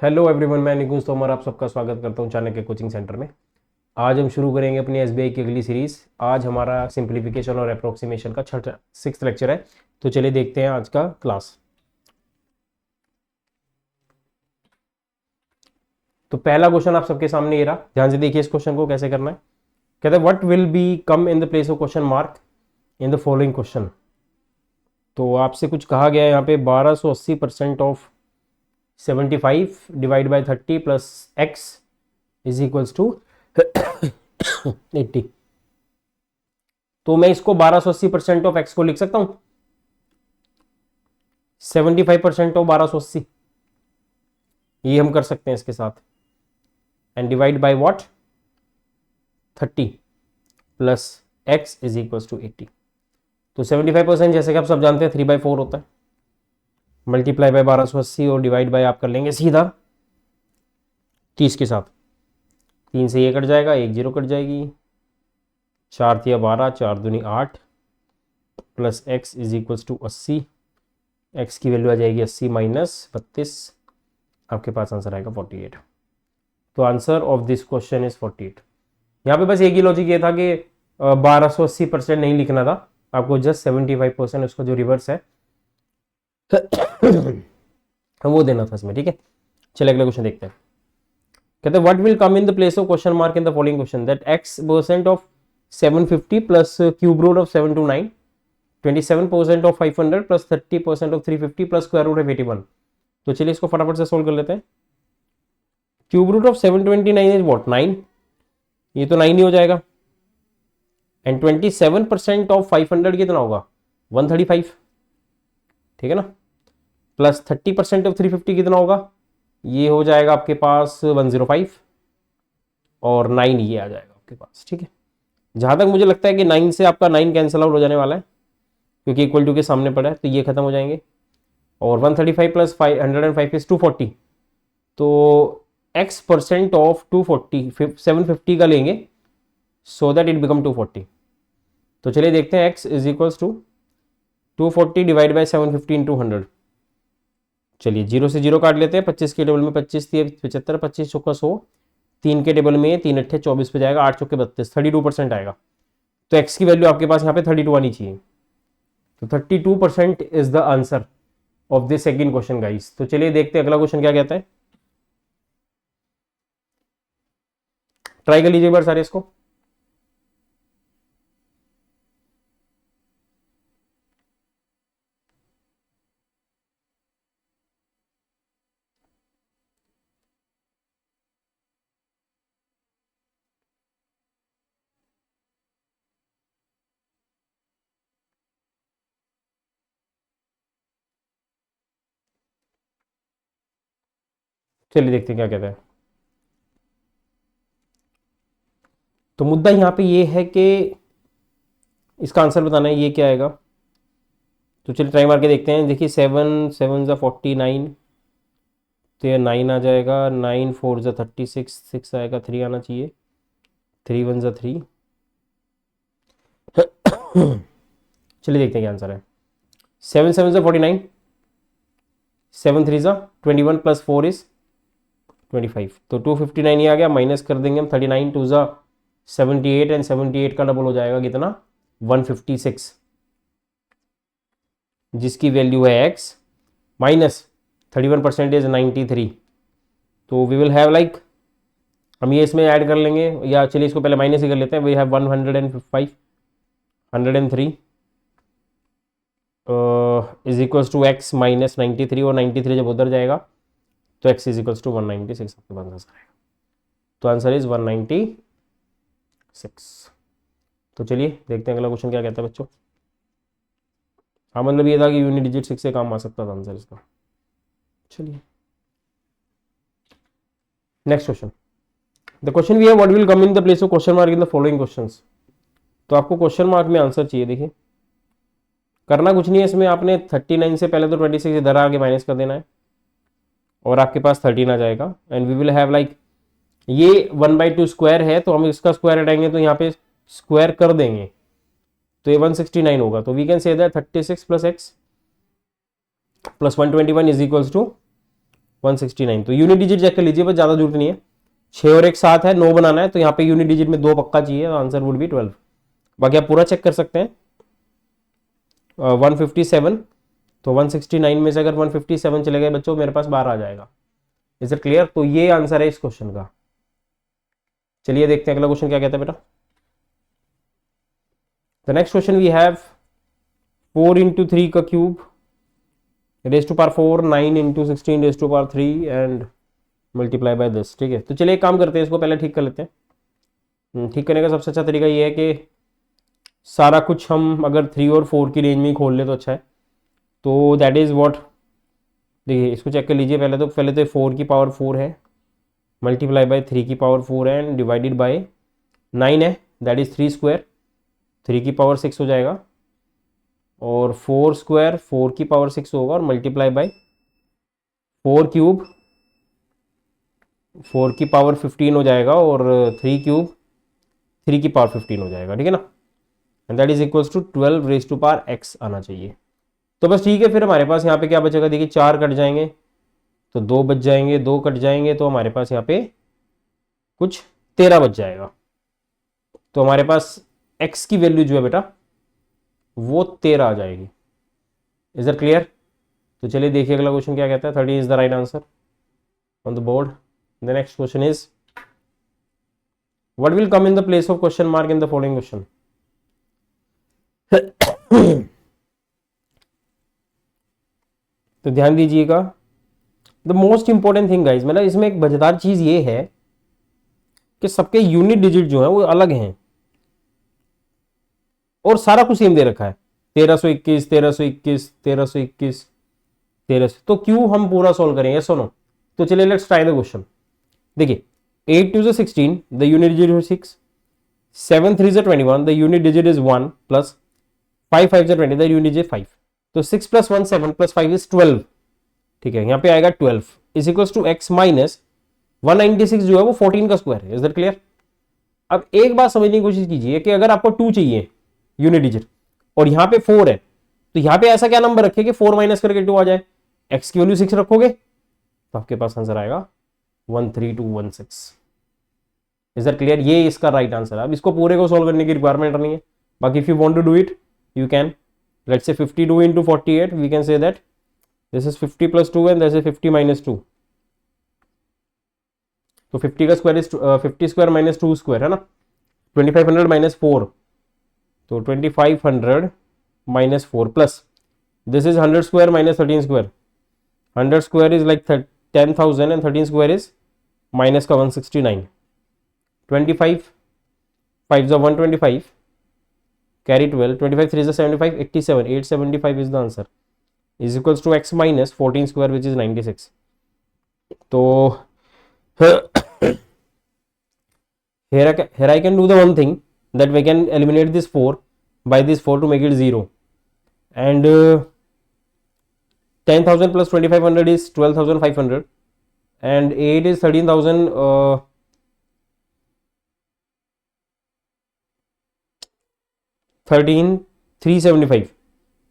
Hello everyone, मैं निकुंज तोमर आप सबका स्वागत करता हूं चाणक्य कोचिंग सेंटर में। आज हम शुरू करेंगे अपनी एसबीआई की अगली सीरीज। आज हमारा सिंप्लीफिकेशन और अप्रोक्सीमेशन का छठा 6th लेक्चर है। तो चलिए देखते हैं आज का क्लास। तो पहला क्वेश्चन आप सबके सामने ये रहा, ध्यान से देखिए इस क्वेश्चन को कैसे करना है। कहते हैं what will be come in the place of question mark in the following question. तो आपसे कुछ कहा गया है यहाँ पे 1280% of 75 divide by 30 plus x is equals to 80। तो मैं इसको 1280% ऑफ एक्स को लिख सकता हूं 75% ऑफ 1280, ये हम कर सकते हैं इसके साथ। And divide by what 30 plus x is equals to 80। तो 75% जैसे कि आप सब जानते हैं 3/4 होता है, मल्टीप्लाई बाय 1280 और डिवाइड बाय आप कर लेंगे सीधा 30 के साथ। 3 से ये कट जाएगा, 1 0 कट जाएगी, 4 तिया 12, 4 दूनी 8 plus x is equals to 80। X की वैल्यू आ जाएगी 80 माइनस 32, आपके पास आंसर आएगा 48। तो answer of this question is 48। यहाँ पे बस एक ही लॉजिक ये था कि 1280% नहीं लिखना था, आपको जस्ट 75% उसका जो रिवर्स है वो देना था इसमें। ठीक है, चलिए अगला क्वेश्चन देखते हैं। कहते हैं what will come in the place of question mark in the following question that x percent of 750 plus cube root of 729, 27% of 500 plus 30% of 350 plus square root of 81। तो चलिए इसको फटाफट से सोल्व कर लेते हैं। Cube root of 729 is what 9, ये तो 9 ही हो जाएगा। एंड 27% ऑफ 500 कितना होगा 135, ठीक है ना। प्लस 30% ऑफ 350 कितना होगा, ये हो जाएगा आपके पास 105 और 9 ये आ जाएगा आपके पास। ठीक है, जहां तक मुझे लगता है कि 9 से आपका 9 कैंसिल आउट हो जाने वाला है क्योंकि इक्वल टू के सामने पड़ा है, तो ये खत्म हो जाएंगे। और 135 प्लस 105 इज 240। तो x परसेंट ऑफ 240 750 का लेंगे सो दैट इट बिकम 240। तो चलिए देखते हैं x is equals to 240 divide by 750 into 100। चलिए 0 से 0 काट लेते हैं, 25 के टेबल में 25 थी 75, 25 चौका 100, 3 के टेबल में 3 अट्ठे 24 पे जाएगा, 8 चौके 32, 32% आएगा। तो x की वैल्यू आपके पास यहाँ पे 32 आनी चाहिए। तो 32% is the answer of this second question guys. तो चलिए देखते हैं अगला क्वेश्चन क्या कहता है। ट्राई कर लीजिए एक बार सारे इसको। चलिए देखते हैं क्या कहता है। तो मुद्दा यहां पे ये है कि इसका आंसर बताना है, ये क्या आएगा। तो चलिए ट्राई मार के देखते हैं। देखिए 7 7 ज़ा 49, तो ये 9 आ जाएगा, 9 4 ज़ा 36, 6 आएगा, 3 आना चाहिए, 3 1 ज़ा 3। चलिए देखते हैं क्या आंसर है। 7 7 ज़ा 49, 7 3 ज़ा 21 प्लस 4 इज 25। तो 259 ही आ गया, माइनस कर देंगे हम 39 2 ज़ा 78 एंड 78 का डबल हो जाएगा कितना 156, जिसकी वैल्यू है x माइनस 31% 93। तो वी विल हैव लाइक, हम ये इसमें ऐड कर लेंगे, या चलिए इसको पहले माइनस ही कर लेते हैं। We have 105 103 is equals to x minus 93, और 93 जब उधर जाएगा तो x इज इक्वल्स टू 196 आपके पास आंसर आएगा। तो आंसर इज 196। तो चलिए देखते हैं अगला क्वेश्चन क्या कहता है बच्चों। हाँ मतलब ये था कि यूनिट डिजिट 6 से काम आ सकता था आंसर इसका। चलिए next question. The question we have what will come in the place of question mark in the following questions. तो आपको क्वेश्चन मार्क में आंसर चाहिए। देखिए करना कुछ नहीं है इसमें, आपने 39 से पहले तो 26 इधर आगे माइनस कर देना है और आपके पास 13 आ जाएगा। And we will have like, ये 1/2 स्क्वायर है तो हम इसका स्क्वायर हटाएंगे तो यहाँ पे स्क्वायर कर देंगे तो ये 169 होगा। तो we can say that 36 plus x plus 121 is equals to 169। तो यूनिट डिजिट चेक कर लीजिए, बस ज़्यादा जरूरत नहीं है। 6 और 1 7 है, 9 बनाना है, तो यहाँ पे यूनिट डिजिट में 2 पक्का चाहिए, आंसर वुड बी 12। बाकी आप पूरा चेक कर सकते हैं। 157, तो 169 में से अगर 157 चले गए बच्चों, मेरे पास 12 आ जाएगा। Is it clear? तो ये आंसर है इस क्वेश्चन का। चलिए देखते हैं अगला क्वेश्चन क्या कहता है बेटा। The next question we have 4 into 3 का cube raise to power 4, 9 into 16 raise to power 3 and multiply by this. ठीक है, तो चलिए एक काम करते हैं, इसको पहले ठीक कर लेते हैं। ठीक करने का सबसे अच्छा तरीका ये है कि सारा कुछ हम अगर 3 और 4 की रेंज में ही खोल ले तो अच्छा है। तो दैट इज़ व्हाट, देखिए इसको चेक कर लीजिए। पहले तो 4 की पावर 4 है, मल्टीप्लाई बाय 3 की पावर 4 है एंड डिवाइडेड बाय 9 है, दैट इज़ 3 स्क्वायर, 3 की पावर 6 हो जाएगा, और 4 स्क्वायर 4 की पावर 6 होगा, और मल्टीप्लाई बाय 4 क्यूब 4 की पावर 15 हो जाएगा, और 3 क्यूब 3 की पावर 15 हो जाएगा। ठीक है ना, and that is equals to 12 raise to power x आना चाहिए। तो बस ठीक है, फिर हमारे पास यहाँ पे क्या बचेगा, देखिए 4 कट जाएंगे तो 2 बच जाएंगे, 2 कट जाएंगे तो हमारे पास यहाँ पे कुछ 13 बच जाएगा। तो हमारे पास x की वैल्यू जो है बेटा वो 13 आ जाएगी। Is that clear? तो चलिए देखिए अगला क्वेश्चन क्या कहता है। 30 is the right answer on the board. The next question is what will come in the place of question mark in the following question? तो ध्यान दीजिएगा, the most important thing guys, मतलब इसमें एक मजेदार चीज ये है कि सबके यूनिट डिजिट जो है वो अलग हैं और सारा कुछ सेम दे रखा है, 1321 1321 1321 1300। तो क्यों हम पूरा सोल्व करें, यस और नो? तो चलिए लेट्स ट्राई द क्वेश्चन। देखिए 8 2 is 16, the unit digit is 6, 7 3 is 21, the unit digit is 1, plus 5 5 is 20, the unit digit is 5। तो 6 plus 1 7 plus 5 is 12। ठीक है, यहाँ पे आएगा 12 is equal to x minus 196 जो है वो 14 का स्क्वायर है। Is that clear? अब एक बात समझने की कोशिश कीजिए कि अगर आपको 2 चाहिए यूनिट डिजिट और यहाँ पे 4 है, तो यहाँ पे ऐसा क्या नंबर रखे कि 4 माइनस करके 2 आ जाए, x की वैल्यू 6 रखोगे तो आपके पास आंसर आएगा 13216। Is that clear? ये इसका राइट आंसर है। अब इसको पूरे को सॉल्व करने की रिक्वायरमेंट नहीं है, बाकी if you want to do it you can. Let's say 52 into 48, we can say that this is 50 plus 2 and this is 50 minus 2। तो 50 का square is 50 square minus 2 square है ना, 2500 माइनस 4, तो 2500 minus 4 plus this is 100 square minus 13 square, 100 square is like 10,000 and 13 square is minus का 169। 25 5 is 125, carry 12, 25 3 is 75, 87, 875 is the answer, is equals to x minus 14 square which is 96। तो here I can do the one thing that we can eliminate this 4 by this 4 to make it 0, and 10,000 plus 2500 is 12,500 and 8 is 13,000 13,375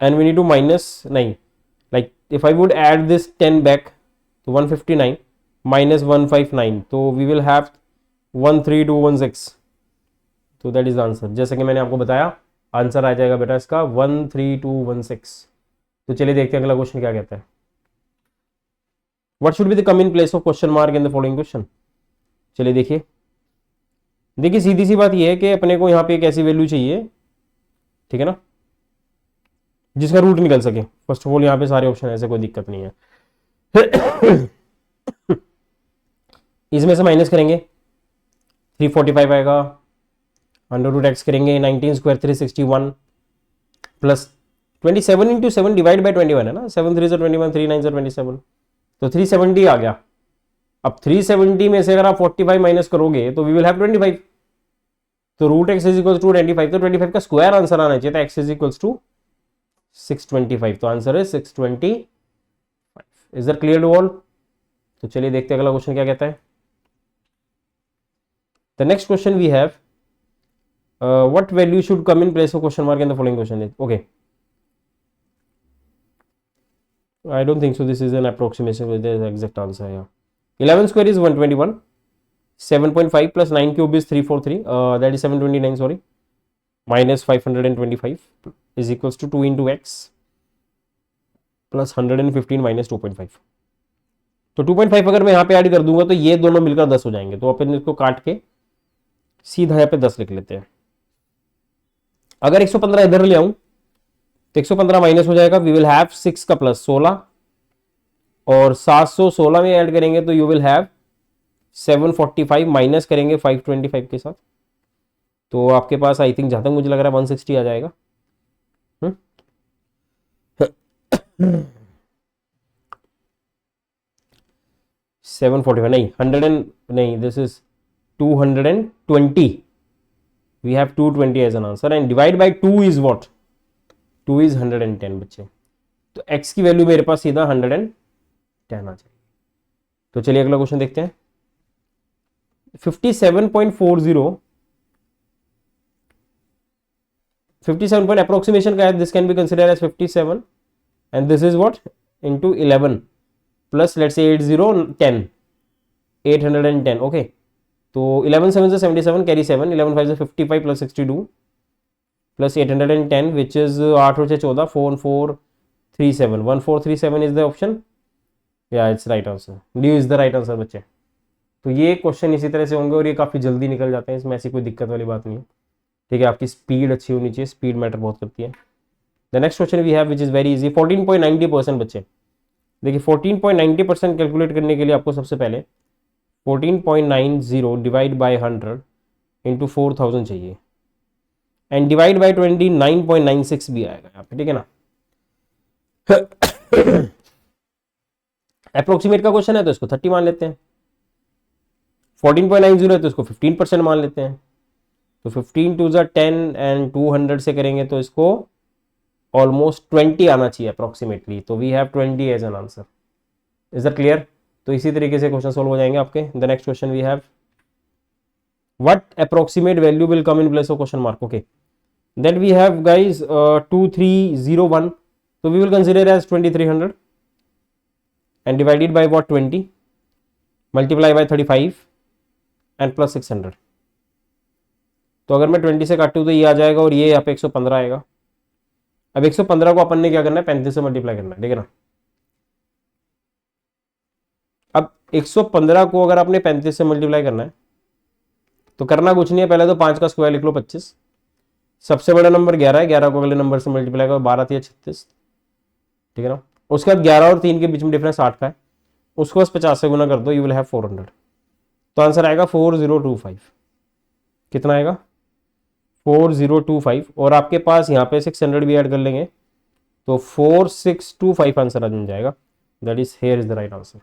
and we need to minus 9, like if I would add this 10 back to 159 minus 159, तो we will have 13216। तो that is the answer. जैसे कि मैंने आपको बताया answer आ जाएगा बेटा इसका 13216। तो चलिए देखते हैं अगला क्वेश्चन क्या कहता है। What should be the come in place of question mark in the following question. चलिए देखिए सीधी सी बात यह है कि अपने को यहाँ पे एक ऐसी वैल्यू चाहिए, ठीक है ना, जिसका रूट निकल सके। फर्स्ट ऑफ ऑल यहाँ पे सारे ऑप्शन ऐसे, कोई दिक्कत नहीं है। इसमें से माइनस करेंगे 345 आएगा, अंडर रूट एक्स करेंगे 19 square 361 plus 27 into 7 divide by 21 है ना, 7 3 21 3 9 27, तो 370 आ गया। अब 370 में से अगर आप 45 माइनस करोगे तो वी विल हैव 25, तो root x is equal to 25, तो 25 का स्क्वायर आंसर आना चाहिए था, एक्स इज इक्वल टू 625, तो आंसर है 625। Is that clear to all? तो चलिए देखते हैं अगला क्वेश्चन क्या कहता है। The next question we have what value should come in place of question mark in the following question. Okay, I don't think so. This is an approximation with the exact answer. Yeah. 11 square is 121. 7.5 plus 9 cube is 343. That is 729. Sorry. Minus 525 is equals to 2 into x plus 115 minus 2.5. तो 2.5 अगर मैं यहाँ पे add कर दूंगा तो ये दोनों मिलकर 10 हो जाएंगे. तो अपन इसको काट के सीधा यहाँ पे 10 लिख लेते हैं. अगर 115 इधर ले आऊं तो 115 माइनस हो जाएगा. वी विल हैव 6 का प्लस 16 और 716 में ऐड करेंगे तो यू विल हैव 745 माइनस करेंगे 525 के साथ. तो आपके पास आई थिंक जहां तक मुझे लग रहा है 160 आ जाएगा. 745 नहीं 100 नहीं, this is 220. We have 220 as an answer and divide by 2 is what. 2 is 110 बच्चे. तो x की वैल्यू मेरे पास सीधा 110 आ जाएगी. तो चलिए अगला क्वेश्चन देखते हैं. 57.40 57 point approximation का है. This can be consider as 57 and this is what into 11 plus let's say 8010 810. okay, तो 11 7 is 77 carry 7 11 5 is 55 plus 62 plus 810 which is 8 और 14 1437 1437 is the option. yeah, it's right answer. D is the right answer बच्चे. तो ये question इसी तरह से होंगे और ये काफ़ी जल्दी निकल जाते हैं. इसमें ऐसी कोई दिक्कत वाली बात नहीं है. ठीक है, आपकी स्पीड अच्छी होनी चाहिए. स्पीड मैटर बहुत करती है. The next question we have which is very easy. 14.90% बच्चे. देखिए 14.90% कैलकुलेट करने के लिए आपको सबसे पहले 14.90 डिवाइड बाई 100 इंटू 4000 चाहिए एंड डिवाइड बाई 29.96 भी आएगा यहाँ पे. ठीक है ना. अप्रोक्सीमेट का क्वेश्चन है तो इसको 30 मान लेते हैं. 14.90 है तो इसको 15% मान लेते हैं. तो 15 टू 10 एंड 200 से करेंगे तो इसको ऑलमोस्ट 20 आना चाहिए अप्रोक्सीमेटली. तो we have 20 as an answer. Is that clear. तो इसी तरीके से क्वेश्चन सॉल्व हो जाएंगे आपके. The next question we have what approximate value will come in place of question mark. Okay, then we have guys 2301. तो we will consider as 2300 and divided by what 20 multiply by 35 and plus 600. तो अगर मैं 20 से काटूँ तो ये आ जाएगा और ये यहाँ पे 115 आएगा. अब 115 को अपन ने क्या करना है 35 से मल्टीप्लाई करना है. ठीक है ना. अब 115 को अगर आपने 35 से मल्टीप्लाई करना है तो करना कुछ नहीं है. पहले तो 5 का स्क्वायर लिख लो 25. सबसे बड़ा नंबर 11 है. 11 को अगले नंबर से मल्टीप्लाई करो 12 या 36. ठीक है ना. उसके बाद 11 और 3 के बीच में डिफरेंस 8 का है. उसको बस 50 से गुना कर दो. You will have 400. तो आंसर आएगा 4025. कितना आएगा 4025. और आपके पास यहाँ पे 600 भी ऐड कर लेंगे तो 4625 आंसर आ जाएगा. That is here is the right answer.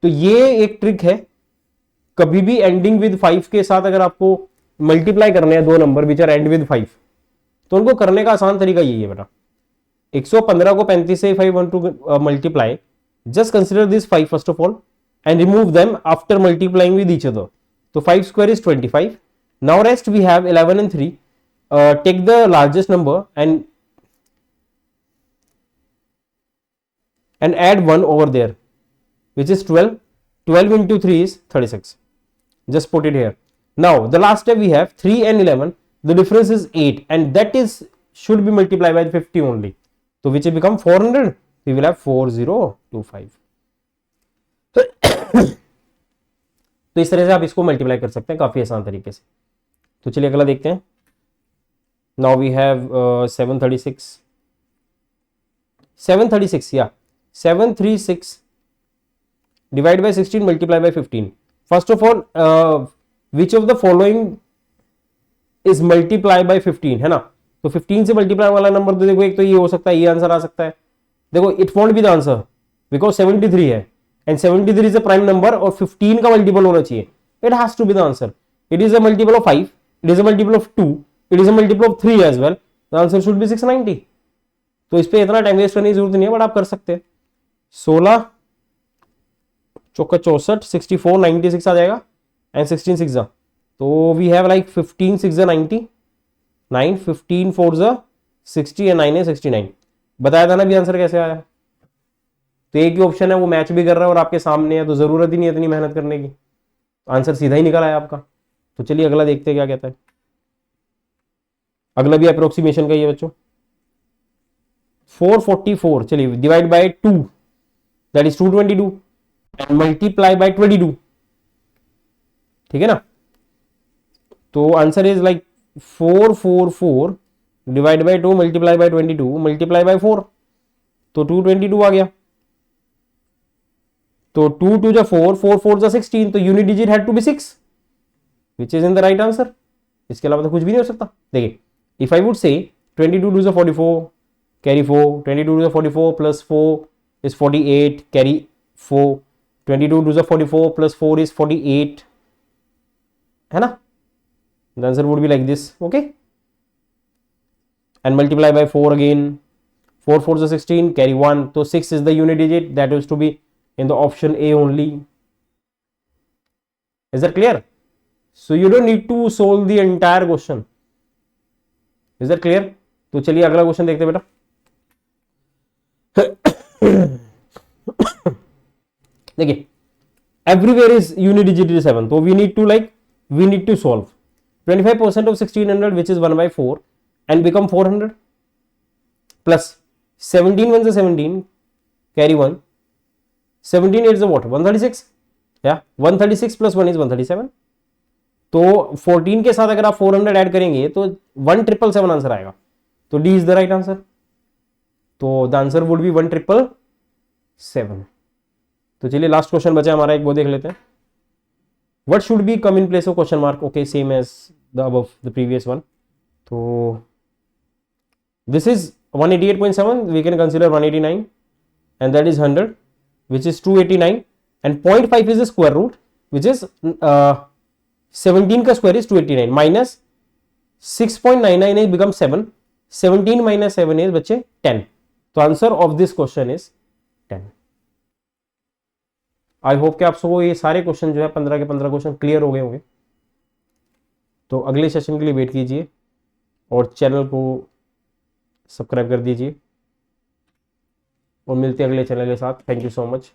तो ये एक ट्रिक है. कभी भी एंडिंग विद 5 के साथ अगर आपको मल्टीप्लाई करने हैं दो number which are end with 5 तो उनको करने का आसान तरीका यही है बेटा. 115 को 35 से 5 want to multiply. Just consider this 5 first of all and remove them after multiplying with each other. So 5 square is 25. Now rest we have 11 and 3. Take the largest number and add 1 over there which is 12. 12 into 3 is 36. Just put it here. Now the last step we have 3 and 11. The difference is 8 and that is should be multiplied by 50 only. So which will become 400. We will have 4025. तो इस तरह से आप इसको multiply कर सकते हैं काफी आसान तरीके से. तो चलिए अगला देखते हैं. नाउ वी हैव 736 या 736 divide by 16 multiply by 15. First of all which of the following is multiply by 15 है ना. तो 15 से मल्टीप्लाई वाला नंबर तो देखो एक तो ये हो सकता है, ये आंसर आ सकता है. देखो it won't be the answer because 73 है and 73 is a prime number और 15 का मल्टीपल होना चाहिए. It has to be the answer. It is a multiple of 5. It is a multiple of 2. It is a multiple of 3 as well. The answer should be 690. तो इस पे इतना time waste करने की जरूरत नहीं है बट आप कर सकते हैं. 16 चौका 64 64 96 आ जाएगा एंड 16 6 तो वी हैव लाइक 15 6 90 9 15 4 60 एंड 9 है 69. बताया था ना भी आंसर कैसे आया. तो एक ही ऑप्शन है वो मैच भी कर रहा है और आपके सामने है, तो जरूरत ही नहीं है इतनी मेहनत करने की, आंसर सीधा ही निकल आया आपका। तो चलिए अगला देखते हैं क्या कहता है। अगला भी अप्रोक्सीमेशन का ही है बच्चों। 444, चलिए divide by 2, that is 222 and multiply bye 22, ठीक है ना। तो answer is like 444 divide by 2 multiply by 22 multiply by 4, तो 222 आ गया। तो 2 2 जा 4, 4 4 जा 16, तो unit digit had to be 6, which is in the right answer. इसके अलावा तो कुछ भी नहीं हो सकता। देखिए, इफ आई वुड से 22 2 जा 44 कैरी 4, 22 2 जा 44 प्लस 4 इज 48 कैरी 4, 22 2 जा 44 प्लस 4 इज 48, है ना। The answer would be like this, okay. And multiply by 4 again, 4 4 जा 16 कैरी 1, तो 6 is the unit digit, that is to be in the option A only. Is that clear? So you don't need to solve the entire question. Is that clear? तो चलिए अगला question देखते हैं बेटा। देखिए, everywhere is unit digit is 7, तो we need to solve 25% of 1600 which is 1 by 4 and become 400 plus 17 1 is 17 carry 1, 17 is what, 136, या 136 plus 1 is 137, तो 14 के साथ अगर आप 400 ऐड करेंगे तो 1777 आंसर आएगा, तो D is the right answer. तो द आंसर वुड बी 1777। तो चलिए लास्ट क्वेश्चन बचा हमारा, एक वो देख लेते हैं। What should be come in place of question mark, okay same as the above the previous one. तो this is 188.7, we can consider 189 and that is 100 which is 289 and 0.5 is the square root which is 17 का square is 289 minus 6.998 becomes 7, 17 minus 7 is बच्चे 10, तो answer of this question is 10। I hope कि आप सबको ये सारे question जो है 15 के 15 क्वेश्चन क्लियर हो गए होंगे। तो अगले सेशन के लिए वेट कीजिए और चैनल को सब्सक्राइब कर दीजिए और मिलते हैं अगले चैनल के साथ। Thank you so much.